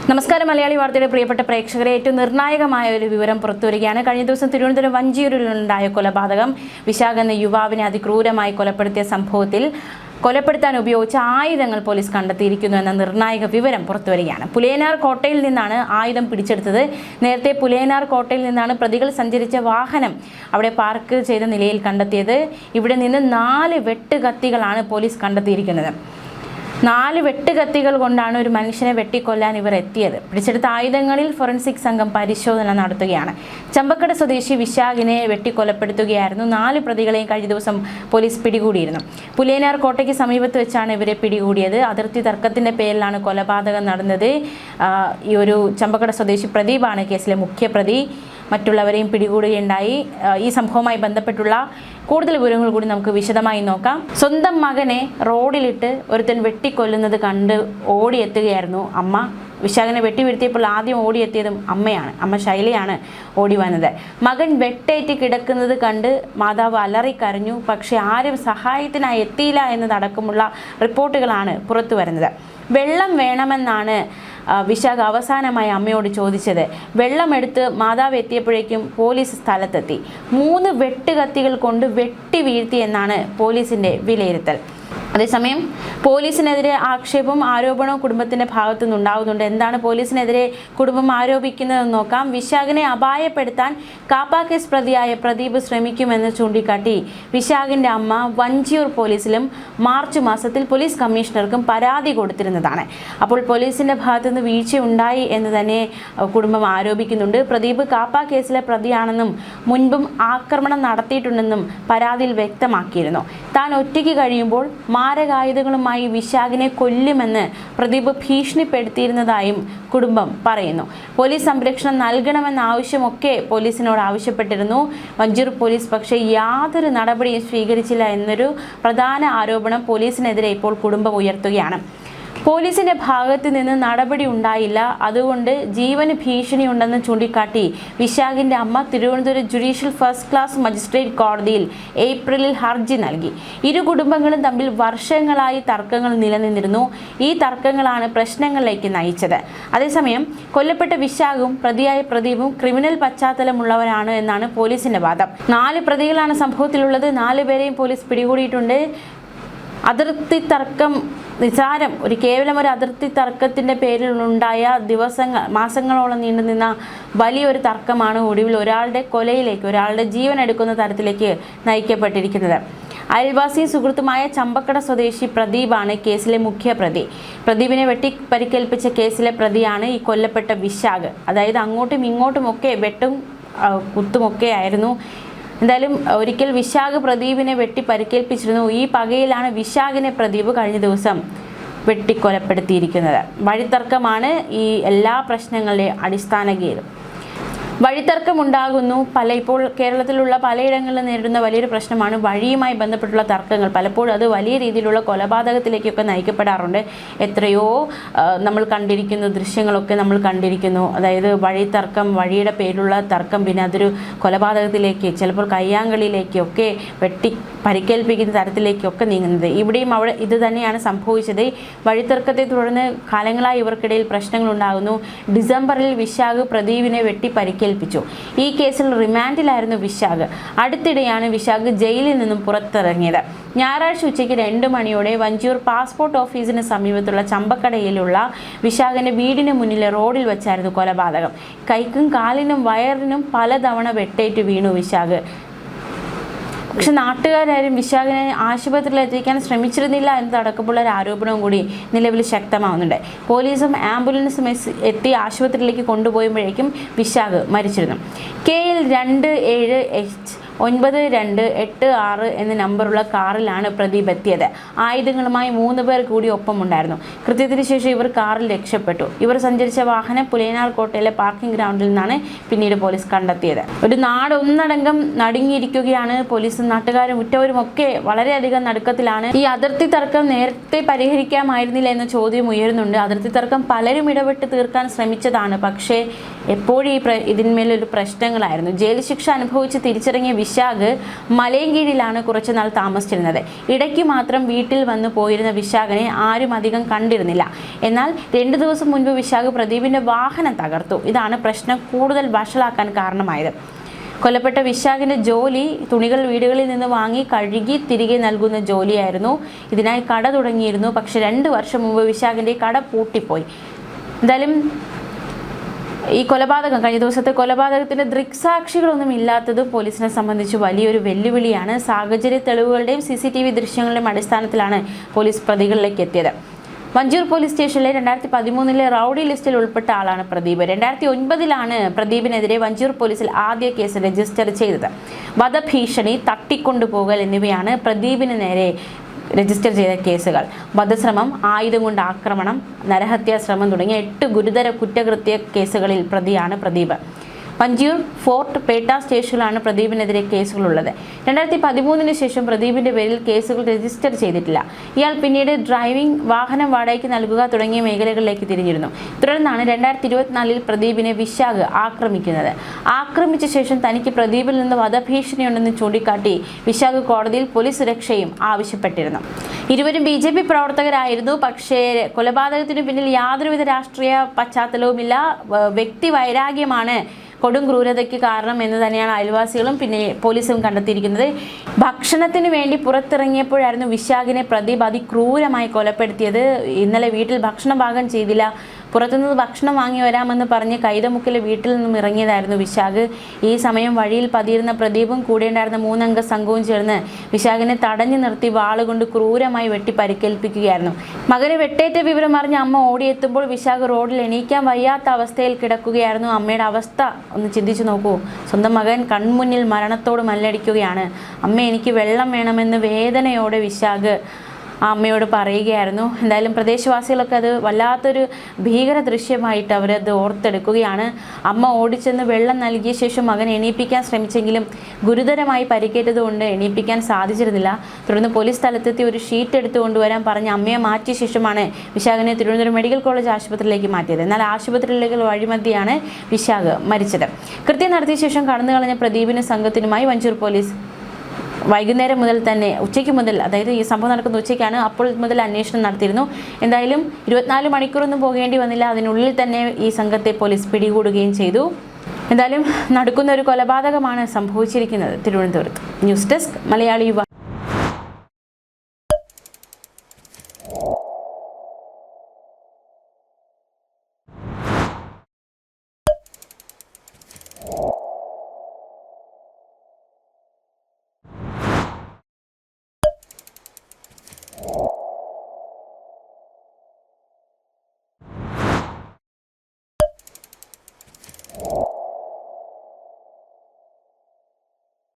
നമസ്കാരം. മലയാളി വാർത്തയുടെ പ്രിയപ്പെട്ട പ്രേക്ഷകരെ, ഏറ്റവും നിർണായകമായ ഒരു വിവരം പുറത്തുവരികയാണ്. കഴിഞ്ഞ ദിവസം തിരുവനന്തപുരം വഞ്ചിയൂരിലുണ്ടായ കൊലപാതകം. വിശാഖ് എന്ന യുവാവിനെ അതിക്രൂരമായി കൊലപ്പെടുത്തിയ സംഭവത്തിൽ കൊലപ്പെടുത്താൻ ഉപയോഗിച്ച ആയുധങ്ങൾ പോലീസ് കണ്ടെത്തിയിരിക്കുന്നു എന്ന നിർണായക വിവരം പുറത്തുവരികയാണ്. പുലയനാർ കോട്ടയിൽ നിന്നാണ് ആയുധം പിടിച്ചെടുത്തത്. നേരത്തെ പുലയനാർ കോട്ടയിൽ നിന്നാണ് പ്രതികൾ സഞ്ചരിച്ച വാഹനം അവിടെ പാർക്ക് ചെയ്ത നിലയിൽ കണ്ടെത്തിയത്. ഇവിടെ നിന്ന് 4 വെട്ടുകത്തികളാണ് പോലീസ് കണ്ടെത്തിയിരിക്കുന്നത്. 4 വെട്ടുകത്തികൾ കൊണ്ടാണ് ഒരു മനുഷ്യനെ വെട്ടിക്കൊല്ലാൻ ഇവർ എത്തിയത്. പിടിച്ചെടുത്ത ആയുധങ്ങളിൽ ഫോറൻസിക് സംഘം പരിശോധന നടത്തുകയാണ്. ചമ്പക്കട സ്വദേശി വിശാഖിനെ വെട്ടിക്കൊലപ്പെടുത്തുകയായിരുന്നു. 4 പ്രതികളെയും കഴിഞ്ഞ ദിവസം പോലീസ് പിടികൂടിയിരുന്നു. പുലയനാർ കോട്ടയ്ക്ക് സമീപത്ത് വെച്ചാണ് ഇവരെ പിടികൂടിയത്. അതിർത്തി തർക്കത്തിന്റെ പേരിലാണ് കൊലപാതകം നടന്നത്. ഈ ഒരു ചമ്പക്കട സ്വദേശി പ്രദീപാണ് കേസിലെ മുഖ്യപ്രതി. മറ്റുള്ളവരെയും പിടികൂടുകയുണ്ടായി. ഈ സംഭവവുമായി ബന്ധപ്പെട്ടുള്ള കൂടുതൽ വിവരങ്ങൾ കൂടി നമുക്ക് വിശദമായി നോക്കാം. സ്വന്തം മകനെ റോഡിലിട്ട് ഒരുത്തൻ വെട്ടിക്കൊല്ലുന്നത് കണ്ട് ഓടിയെത്തുകയായിരുന്നു അമ്മ. വിശാഖിനെ വെട്ടിവീഴ്ത്തിയപ്പോൾ ആദ്യം ഓടിയെത്തിയതും അമ്മയാണ്. അമ്മ ശൈലയാണ് ഓടി വന്നത്. മകൻ വെട്ടേറ്റ് കിടക്കുന്നത് കണ്ട് മാതാവ് അലറിക്കരഞ്ഞു. പക്ഷെ ആരും സഹായത്തിനായി എത്തിയില്ല എന്നതടക്കമുള്ള റിപ്പോർട്ടുകളാണ് പുറത്തു വരുന്നത്. വെള്ളം വേണമെന്നാണ് വിശാഖ് അവസാനമായി അമ്മയോട് ചോദിച്ചത്. വെള്ളമെടുത്ത് മാതാവ് എത്തിയപ്പോഴേക്കും പോലീസ് സ്ഥലത്തെത്തി. 3 വെട്ടുകത്തികൾ കൊണ്ട് വെട്ടി വീഴ്ത്തി എന്നാണ് പോലീസിന്റെ വിലയിരുത്തൽ. അതേസമയം പോലീസിനെതിരെ ആക്ഷേപവും ആരോപണവും കുടുംബത്തിന്റെ ഭാഗത്തു നിന്നുണ്ടാകുന്നുണ്ട്. എന്താണ് പോലീസിനെതിരെ കുടുംബം ആരോപിക്കുന്നതെന്ന് നോക്കാം. വിശാഖിനെ അപായപ്പെടുത്താൻ കാപ്പ കേസ് പ്രതിയായ പ്രദീപ് ശ്രമിക്കുമെന്ന് ചൂണ്ടിക്കാട്ടി വിശാഖിന്റെ അമ്മ വഞ്ചിയൂർ പോലീസിലും മാർച്ച് മാസത്തിൽ പോലീസ് കമ്മീഷണർക്കും പരാതി കൊടുത്തിരുന്നതാണ്. അപ്പോൾ പോലീസിന്റെ ഭാഗത്തു നിന്ന് വീഴ്ചയുണ്ടായി എന്ന് തന്നെ കുടുംബം ആരോപിക്കുന്നുണ്ട്. പ്രദീപ് കാപ്പ കേസിലെ പ്രതിയാണെന്നും മുൻപും ആക്രമണം നടത്തിയിട്ടുണ്ടെന്നും പരാതിയിൽ വ്യക്തമാക്കിയിരുന്നു. താൻ ഒറ്റയ്ക്ക് കഴിയുമ്പോൾ മാരകായുധങ്ങളുമായി വിശാഖിനെ കൊല്ലുമെന്ന് പ്രദീപ് ഭീഷണിപ്പെടുത്തിയിരുന്നതായും കുടുംബം പറയുന്നു. പോലീസ് സംരക്ഷണം നൽകണമെന്ന ആവശ്യമൊക്കെ പോലീസിനോട് ആവശ്യപ്പെട്ടിരുന്നു. വഞ്ചിയൂർ പോലീസ് പക്ഷേ യാതൊരു നടപടിയും സ്വീകരിച്ചില്ല എന്നൊരു പ്രധാന ആരോപണം പോലീസിനെതിരെ ഇപ്പോൾ കുടുംബം ഉയർത്തുകയാണ്. പോലീസിന്റെ ഭാഗത്ത് നിന്ന് നടപടി ഉണ്ടായില്ല, അതുകൊണ്ട് ജീവന് ഭീഷണിയുണ്ടെന്ന് ചൂണ്ടിക്കാട്ടി വിശാഖിന്റെ അമ്മ Thiruvananthapuram judicial first class magistrate കോടതിയിൽ ഏപ്രിലിൽ ഹർജി നൽകി. ഇരു കുടുംബങ്ങളും തമ്മിൽ വർഷങ്ങളായി തർക്കങ്ങൾ നിലനിന്നിരുന്നു. ഈ തർക്കങ്ങളാണ് പ്രശ്നങ്ങളിലേക്ക് നയിച്ചത്. അതേസമയം കൊല്ലപ്പെട്ട വിശാഖും പ്രതിയായ പ്രദീപും ക്രിമിനൽ പശ്ചാത്തലമുള്ളവരാണ് എന്നാണ് പോലീസിന്റെ വാദം. 4 പ്രതികളാണ് സംഭവത്തിലുള്ളത്. 4 പേരെയും പോലീസ് പിടികൂടിയിട്ടുണ്ട്. അതിർത്തി തർക്കം നിസാരം കേവലം ഒരു അതിർത്തി തർക്കത്തിൻ്റെ പേരിൽ ഉണ്ടായ മാസങ്ങളോളം നീണ്ടുനിന്ന വലിയൊരു തർക്കമാണ് ഒടുവിൽ ഒരാളുടെ കൊലയിലേക്ക്, ഒരാളുടെ ജീവൻ എടുക്കുന്ന തരത്തിലേക്ക് നയിക്കപ്പെട്ടിരിക്കുന്നത്. അയൽവാസിയും സുഹൃത്തുമായ ചമ്പക്കട സ്വദേശി പ്രദീപാണ് കേസിലെ മുഖ്യപ്രതി. പ്രദീപിനെ വെട്ടി പരിക്കേൽപ്പിച്ച കേസിലെ പ്രതിയാണ് ഈ കൊല്ലപ്പെട്ട വിശാഖ്. അതായത് അങ്ങോട്ടും ഇങ്ങോട്ടുമൊക്കെ വെട്ടും കുത്തുമൊക്കെ ആയിരുന്നു. എന്തായാലും ഒരിക്കൽ വിശാഖ് പ്രദീപിനെ വെട്ടി പരിക്കേൽപ്പിച്ചിരുന്നു. ഈ പകയിലാണ് വിശാഖിനെ പ്രദീപ് കഴിഞ്ഞ ദിവസം വെട്ടിക്കൊലപ്പെടുത്തിയിരിക്കുന്നത്. വഴിത്തർക്കമാണ് ഈ എല്ലാ പ്രശ്നങ്ങളുടെയും അടിസ്ഥാന കേന്ദ്രം. വഴിത്തർക്കമുണ്ടാകുന്നു. ഇപ്പോൾ കേരളത്തിലുള്ള പലയിടങ്ങളിലും നേരിടുന്ന വലിയൊരു പ്രശ്നമാണ് വഴിയുമായി ബന്ധപ്പെട്ടുള്ള തർക്കങ്ങൾ. പലപ്പോഴും അത് വലിയ രീതിയിലുള്ള കൊലപാതകത്തിലേക്കൊക്കെ നയിക്കപ്പെടാറുണ്ട്. എത്രയോ നമ്മൾ കണ്ടിരിക്കുന്നു, ദൃശ്യങ്ങളൊക്കെ നമ്മൾ കണ്ടിരിക്കുന്നു. അതായത് വഴിത്തർക്കം, വഴിയുടെ പേരിലുള്ള തർക്കം, പിന്നെ അതൊരു കൊലപാതകത്തിലേക്ക്, ചിലപ്പോൾ കയ്യാങ്കളിയിലേക്കൊക്കെ വെട്ടി പരിക്കേൽപ്പിക്കുന്ന തരത്തിലേക്കൊക്കെ നീങ്ങുന്നത്. ഇവിടെയും അവിടെ ഇത് തന്നെയാണ് സംഭവിച്ചത്. വഴിത്തർക്കത്തെ തുടർന്ന് കാലങ്ങളായി ഇവർക്കിടയിൽ പ്രശ്നങ്ങളുണ്ടാകുന്നു. ഡിസംബറിൽ വിശാഖ് പ്രദീപിനെ വെട്ടി പരിക്കേൽപ്പിച്ചു. ഈ കേസിൽ റിമാൻഡിലായിരുന്നു വിശാഖ്. അടുത്തിടെയാണ് വിശാഖ് ജയിലിൽ നിന്നും പുറത്തിറങ്ങിയത്. ഞായറാഴ്ച ഉച്ചയ്ക്ക് 2 മണിയോടെ വഞ്ചിയൂർ പാസ്പോർട്ട് ഓഫീസിന് സമീപത്തുള്ള ചമ്പക്കടയിലുള്ള വിശാഖിന്റെ വീടിന് മുന്നിലെ റോഡിൽ വെച്ചായിരുന്നു കൊലപാതകം. കൈക്കും കാലിനും വയറിനും പലതവണ വെട്ടേറ്റ് വീണു വിശാഖ്. പക്ഷെ നാട്ടുകാരും വിശാഖിനെ ആശുപത്രിയിൽ എത്തിക്കാൻ ശ്രമിച്ചിരുന്നില്ല എന്നതടക്കമുള്ള ഒരു ആരോപണവും കൂടി നിലവിൽ ശക്തമാവുന്നുണ്ട്. പോലീസും ആംബുലൻസും എത്തി ആശുപത്രിയിലേക്ക് കൊണ്ടുപോയപ്പോഴേക്കും വിശാഖ് മരിച്ചിരുന്നു. KL 27H9286 എന്ന നമ്പറുള്ള കാറിലാണ് പ്രദീപ് എത്തിയത്. ആയുധങ്ങളുമായി 3 പേർ കൂടി ഒപ്പമുണ്ടായിരുന്നു. കൃത്യത്തിന് ശേഷം ഇവർ കാറിൽ രക്ഷപ്പെട്ടു. ഇവർ സഞ്ചരിച്ച വാഹനം പുലയനാർ കോട്ടയിലെ പാർക്കിംഗ് ഗ്രൗണ്ടിൽ നിന്നാണ് പിന്നീട് പോലീസ് കണ്ടെത്തിയത്. ഒരു നാട് ഒന്നടങ്കം നടുങ്ങിയിരിക്കുകയാണ്. പോലീസും നാട്ടുകാരും ഉറ്റവരും ഒക്കെ വളരെയധികം നടുക്കത്തിലാണ്. ഈ അതിർത്തി തർക്കം നേരത്തെ പരിഹരിക്കാമായിരുന്നില്ല എന്ന ചോദ്യം ഉയരുന്നുണ്ട്. അതിർത്തി തർക്കം പലരും ഇടപെട്ട് തീർക്കാൻ ശ്രമിച്ചതാണ്. പക്ഷേ എപ്പോഴും ഇതിന്മേലൊരു പ്രശ്നങ്ങളായിരുന്നു. ജയിൽ ശിക്ഷ അനുഭവിച്ച് തിരിച്ചിറങ്ങിയ വിശാഖ് മലയൻകീഴിലാണ് കുറച്ചുനാൾ താമസിച്ചിരുന്നത്. ഇടയ്ക്ക് മാത്രം വീട്ടിൽ വന്നു പോയിരുന്ന വിശാഖിനെ ആരും അധികം കണ്ടിരുന്നില്ല. എന്നാൽ 2 ദിവസം മുൻപ് വിശാഖ് പ്രദീപിന്റെ വാഹനം തകർത്തു. ഇതാണ് പ്രശ്നം കൂടുതൽ വഷളാക്കാൻ കാരണമായത്. കൊല്ലപ്പെട്ട വിശാഖിന്റെ ജോലി തുണികൾ വീടുകളിൽ നിന്ന് വാങ്ങി കഴുകി തിരികെ നൽകുന്ന ജോലിയായിരുന്നു. ഇതിനായി കട തുടങ്ങിയിരുന്നു. പക്ഷെ 2 വർഷം മുമ്പ് വിശാഖിന്റെ കട പൂട്ടിപ്പോയി. എന്തായാലും ഈ കൊലപാതകം, കഴിഞ്ഞ ദിവസത്തെ കൊലപാതകത്തിന്റെ ദൃക്സാക്ഷികളൊന്നും ഇല്ലാത്തത് പോലീസിനെ സംബന്ധിച്ച് വലിയൊരു വെല്ലുവിളിയാണ്. സാഹചര്യ തെളിവുകളുടെയും CCTV ദൃശ്യങ്ങളുടെയും അടിസ്ഥാനത്തിലാണ് പോലീസ് പ്രതികളിലേക്ക് എത്തിയത്. വഞ്ചൂർ പോലീസ് സ്റ്റേഷനിലെ 2013 റൗഡി ലിസ്റ്റിൽ ഉൾപ്പെട്ട ആളാണ് പ്രദീപ്. 2009 പ്രദീപിനെതിരെ വഞ്ചൂർ പോലീസിൽ ആദ്യ കേസ് രജിസ്റ്റർ ചെയ്തത്. വധഭീഷണി, തട്ടിക്കൊണ്ടുപോകൽ എന്നിവയാണ് പ്രദീപിന് നേരെ രജിസ്റ്റർ ചെയ്ത കേസുകൾ. വധശ്രമം, ആയുധം കൊണ്ട് ആക്രമണം, നരഹത്യാശ്രമം തുടങ്ങിയ 8 ഗുരുതര കുറ്റകൃത്യ കേസുകളിൽ പ്രതിയാണ് പ്രദീപ്. വഞ്ചൂർ, ഫോർട്ട്, പേട്ട സ്റ്റേഷനിലാണ് പ്രദീപിനെതിരെ കേസുകളുള്ളത്. 2013 ശേഷം പ്രദീപിന്റെ പേരിൽ കേസുകൾ രജിസ്റ്റർ ചെയ്തിട്ടില്ല. ഇയാൾ പിന്നീട് ഡ്രൈവിംഗ്, വാഹനം വാടകയ്ക്ക് നൽകുക തുടങ്ങിയ മേഖലകളിലേക്ക് തിരിഞ്ഞിരുന്നു. തുടർന്നാണ് 2024 പ്രദീപിനെ വിശാഖ് ആക്രമിക്കുന്നത്. ആക്രമിച്ച ശേഷം തനിക്ക് പ്രദീപിൽ നിന്ന് വധഭീഷണിയുണ്ടെന്ന് ചൂണ്ടിക്കാട്ടി വിശാഖ് കോടതിയിൽ പോലീസ് സുരക്ഷയും ആവശ്യപ്പെട്ടിരുന്നു. ഇരുവരും BJP പ്രവർത്തകരായിരുന്നു. പക്ഷേ കൊലപാതകത്തിന് പിന്നിൽ യാതൊരുവിധ രാഷ്ട്രീയ പശ്ചാത്തലവുമില്ല. വ്യക്തി വൈരാഗ്യമാണ് കൊടും ക്രൂരതയ്ക്ക് കാരണം എന്ന് തന്നെയാണ് അയൽവാസികളും പിന്നെ പോലീസും കണ്ടെത്തിയിരിക്കുന്നത്. ഭക്ഷണത്തിന് വേണ്ടി പുറത്തിറങ്ങിയപ്പോഴായിരുന്നു വിശാഖിനെ പ്രദീപ് അതിക്രൂരമായി കൊലപ്പെടുത്തിയത്. ഇന്നലെ വീട്ടിൽ ഭക്ഷണം പാകം ചെയ്തില്ല, പുറത്തുനിന്ന് ഭക്ഷണം വാങ്ങി വരാമെന്ന് പറഞ്ഞ് കൈതമുക്കിലെ വീട്ടിൽ നിന്നും ഇറങ്ങിയതായിരുന്നു വിശാഖ്. ഈ സമയം വഴിയിൽ പതിയിരുന്ന പ്രദീപും കൂടെ ഉണ്ടായിരുന്ന 3 അംഗ സംഘവും ചേർന്ന് വിശാഖിനെ തടഞ്ഞു നിർത്തി വാളുകൊണ്ട് ക്രൂരമായി വെട്ടി പരിക്കേൽപ്പിക്കുകയായിരുന്നു. മകന് വെട്ടേറ്റ വിവരം അറിഞ്ഞ് അമ്മ ഓടിയെത്തുമ്പോൾ വിശാഖ് റോഡിൽ എണീക്കാൻ വയ്യാത്ത അവസ്ഥയിൽ കിടക്കുകയായിരുന്നു. അമ്മയുടെ അവസ്ഥ ഒന്ന് ചിന്തിച്ചു നോക്കൂ. സ്വന്തം മകൻ കൺമുന്നിൽ മരണത്തോട് മല്ലടിക്കുകയാണ്. അമ്മ, എനിക്ക് വെള്ളം വേണമെന്ന് വേദനയോടെ വിശാഖ് ആ അമ്മയോട് പറയുകയായിരുന്നു. എന്തായാലും പ്രദേശവാസികളൊക്കെ അത് വല്ലാത്തൊരു ഭീകര ദൃശ്യമായിട്ട് അവരത് ഓർത്തെടുക്കുകയാണ്. അമ്മ ഓടിച്ചെന്ന് വെള്ളം നൽകിയ ശേഷം മകൻ എണീപ്പിക്കാൻ ശ്രമിച്ചെങ്കിലും ഗുരുതരമായി പരിക്കേറ്റതുകൊണ്ട് എണീപ്പിക്കാൻ സാധിച്ചിരുന്നില്ല. തുടർന്ന് പോലീസ് സ്ഥലത്തെത്തി ഒരു ഷീറ്റ് എടുത്തു കൊണ്ടുവരാൻ പറഞ്ഞ് അമ്മയെ മാറ്റിയ ശേഷമാണ് വിശാഖിനെ തിരുവനന്തപുരം മെഡിക്കൽ കോളേജ് ആശുപത്രിയിലേക്ക് മാറ്റിയത്. എന്നാൽ ആശുപത്രിയിലേക്ക് വഴിമധ്യയാണ് വിശാഖ് മരിച്ചത്. കൃത്യം നടത്തിയ ശേഷം കടന്നു കളഞ്ഞ പ്രദീപിനും സംഘത്തിനുമായി വഞ്ചൂർ പോലീസ് വൈകുന്നേരം മുതൽ തന്നെ, ഉച്ചയ്ക്ക് മുതൽ, അതായത് ഈ സംഭവം നടക്കുന്ന ഉച്ചയ്ക്കാണ്, അപ്പോൾ മുതൽ അന്വേഷണം നടത്തിയിരുന്നു. എന്തായാലും 24 മണിക്കൂറൊന്നും പോകേണ്ടി വന്നില്ല. അതിനുള്ളിൽ തന്നെ ഈ സംഘത്തെ പോലീസ് പിടികൂടുകയും ചെയ്തു. എന്തായാലും നടക്കുന്ന ഒരു കൊലപാതകമാണ് സംഭവിച്ചിരിക്കുന്നത് തിരുവനന്തപുരത്ത്. ന്യൂസ് ഡെസ്ക് മലയാളി യുവ.